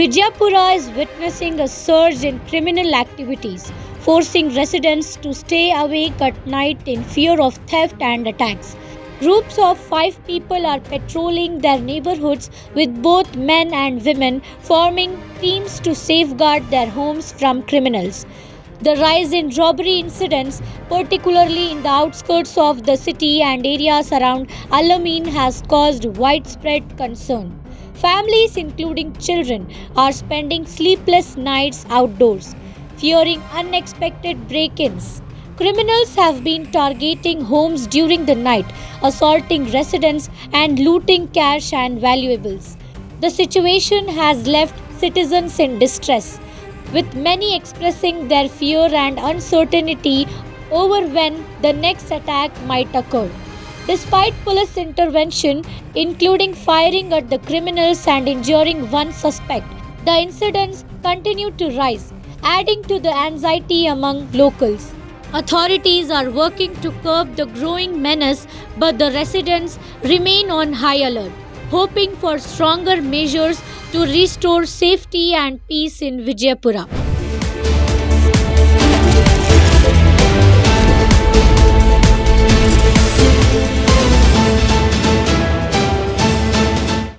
Vijayapura is witnessing a surge in criminal activities, forcing residents to stay awake at night in fear of theft and attacks. Groups of 5 people are patrolling their neighborhoods with both men and women, forming teams to safeguard their homes from criminals. The rise in robbery incidents, particularly in the outskirts of the city and areas around Al-Ameen, has caused widespread concern. Families, including children, are spending sleepless nights outdoors, fearing unexpected break ins. Criminals have been targeting homes during the night, assaulting residents, and looting cash and valuables. The situation has left citizens in distress, with many expressing their fear and uncertainty over when the next attack might occur. Despite police intervention, including firing at the criminals and injuring one suspect, the incidents continue to rise, adding to the anxiety among locals. Authorities are working to curb the growing menace, but the residents remain on high alert, hoping for stronger measures to restore safety and peace in Vijayapura.